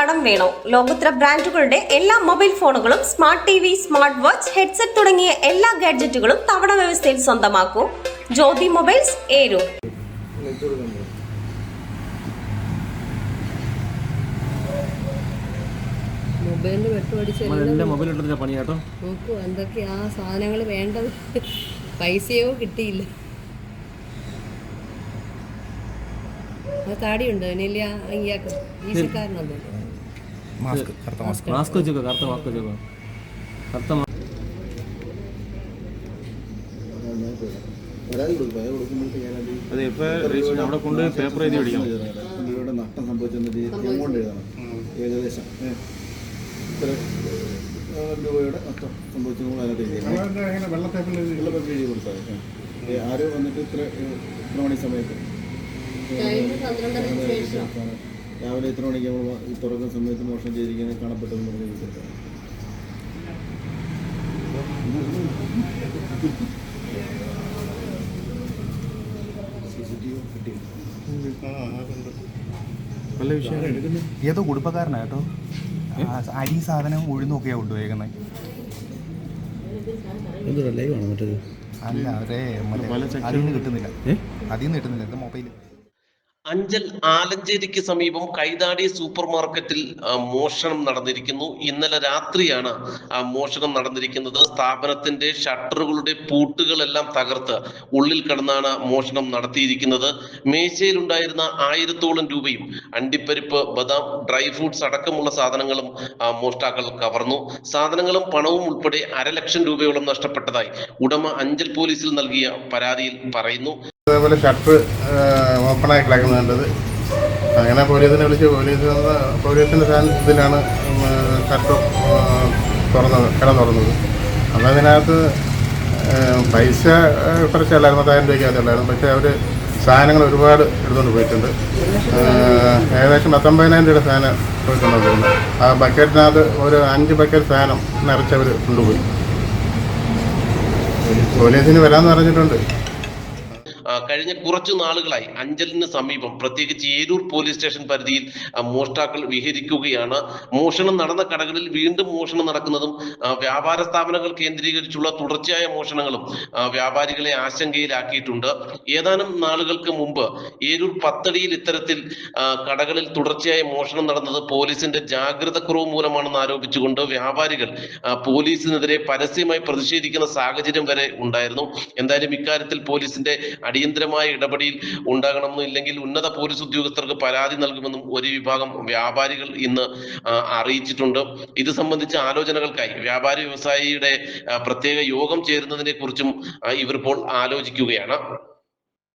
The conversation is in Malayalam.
കടം വേണോ? ലോകോത്തര ബ്രാൻഡുകളുടെ എല്ലാ മൊബൈൽ ഫോണുകളും smart T V, smart watch, headset തുടങ്ങിയ എല്ലാ ഗാഡ്ജറ്റുകളും തവണ വ്യവസ്ഥയിൽ സ്വന്തമാക്കൂ. ജ്യോതി മൊബൈൽസ്, ഏരൂർ. മൊബൈലിന് വെട്ടുപടിച്ച് നോക്കൂ എന്തൊക്കെയാ സാധനങ്ങൾ വേണ്ടത്. പൈസയോ കിട്ടിയില്ല. താടിയുണ്ടോ അതിനില്ല? ഇയാൾക്ക് ഈശക്കാരനല്ലോ. നഷ്ടം സംഭവിച്ചെന്ന് എഴുതണം. ഏകദേശം രൂപയുടെ നഷ്ടം സംഭവിച്ചത് അതിനകത്ത് എഴുതി കൊടുത്താൽ ആരോ വന്നിട്ട് ഇത്ര മണി സമയത്ത് രാവിലെ എത്ര മണിക്ക് നമ്മൾ തുറക്കുന്ന സമയത്ത് മോഷണം ചെയ്തിരിക്കുന്നത് കാണപ്പെട്ടതെന്ന് പറഞ്ഞ് കൊടുക്കാം. ഏതോ കുടുംബക്കാരനാട്ടോ. അരി സാധനം ഉഴുന്നൊക്കെയാ കൊണ്ടുപോയേക്കുന്നത്. അല്ല അവരെ അതിൽ നിന്ന് കിട്ടുന്നില്ല. ഇത് മൊബൈൽ. അഞ്ചൽ ആലഞ്ചേരിക്ക് സമീപം കൈതാടി സൂപ്പർ മാർക്കറ്റിൽ മോഷണം നടന്നിരിക്കുന്നു. ഇന്നലെ രാത്രിയാണ് മോഷണം നടന്നിരിക്കുന്നത്. സ്ഥാപനത്തിന്റെ ഷട്ടറുകളുടെ പൂട്ടുകളെല്ലാം തകർത്ത് ഉള്ളിൽ കിടന്നാണ് മോഷണം നടത്തിയിരിക്കുന്നത്. മേശയിലുണ്ടായിരുന്ന 1000-ഓളം രൂപയും അണ്ടിപ്പരിപ്പ്, ബദാം, ഡ്രൈ ഫ്രൂട്ട്സ് അടക്കമുള്ള സാധനങ്ങളും മോഷ്ടാക്കൾ കവർന്നു. സാധനങ്ങളും പണവും ഉൾപ്പെടെ 1,00,000 രൂപയോളം നഷ്ടപ്പെട്ടതായി ഉടമ അഞ്ചൽ പോലീസിൽ നൽകിയ പരാതിയിൽ പറയുന്നു. അതേപോലെ ഷട്ടർ ഓപ്പണായി കിടക്കുന്നുണ്ടത്. അങ്ങനെ പോലീസിനെ വിളിച്ച് പോലീസിൻ്റെ ഇതിലാണ് ഷട്ടർ തുറന്നത്. അന്നതിനകത്ത് പൈസ കുറച്ചല്ലായിരുന്നു, 10,000 രൂപയ്ക്കകത്തുള്ളായിരുന്നു. പക്ഷേ അവർ സാധനങ്ങൾ ഒരുപാട് എടുത്തുകൊണ്ട് പോയിട്ടുണ്ട്. ഏകദേശം 19,000 രൂപയുടെ സാധനം പോയിട്ടുണ്ടായിരുന്നു. ആ ബക്കറ്റിനകത്ത് ഒരു 5 ബക്കറ്റ് സാധനം നിറച്ചവർ കൊണ്ടുപോയി. പോലീസിന് വരാമെന്ന് പറഞ്ഞിട്ടുണ്ട്. കഴിഞ്ഞ കുറച്ചു നാളുകളായി അഞ്ചലിന് സമീപം, പ്രത്യേകിച്ച് ഏരൂർ പോലീസ് സ്റ്റേഷൻ പരിധിയിൽ മോഷ്ടാക്കൾ വിഹരിക്കുകയാണ്. മോഷണം നടന്ന കടകളിൽ വീണ്ടും മോഷണം നടക്കുന്നതും വ്യാപാര സ്ഥാപനങ്ങൾ കേന്ദ്രീകരിച്ചുള്ള തുടർച്ചയായ മോഷണങ്ങളും വ്യാപാരികളെ ആശങ്കയിലാക്കിയിട്ടുണ്ട്. ഏതാനും നാളുകൾക്ക് മുമ്പ് ഏരൂർ പത്തടിയിൽ ഇത്തരത്തിൽ കടകളിൽ തുടർച്ചയായ മോഷണം നടന്നത് പോലീസിന്റെ ജാഗ്രതക്കുറവ് മൂലമാണെന്ന് ആരോപിച്ചുകൊണ്ട് വ്യാപാരികൾ പോലീസിനെതിരെ പരസ്യമായി പ്രതിഷേധിക്കുന്ന സാഹചര്യം വരെ ഉണ്ടായിരുന്നു. എന്തായാലും ഇക്കാര്യത്തിൽ പോലീസിന്റെ അടിയന്തരമായ ഇടപെടൽ ഉണ്ടാകണമെന്നും ഇല്ലെങ്കിൽ ഉന്നത പോലീസ് ഉദ്യോഗസ്ഥർക്ക് പരാതി നൽകുമെന്നും ഒരു വിഭാഗം വ്യാപാരികൾ ഇന്ന് അറിയിച്ചിട്ടുണ്ട്. ഇത് സംബന്ധിച്ച ആലോചനകൾക്കായി വ്യാപാരി വ്യവസായിയുടെ പ്രത്യേക യോഗം ചേരുന്നതിനെ കുറിച്ചും ഇവരിപ്പോൾ ആലോചിക്കുകയാണ്.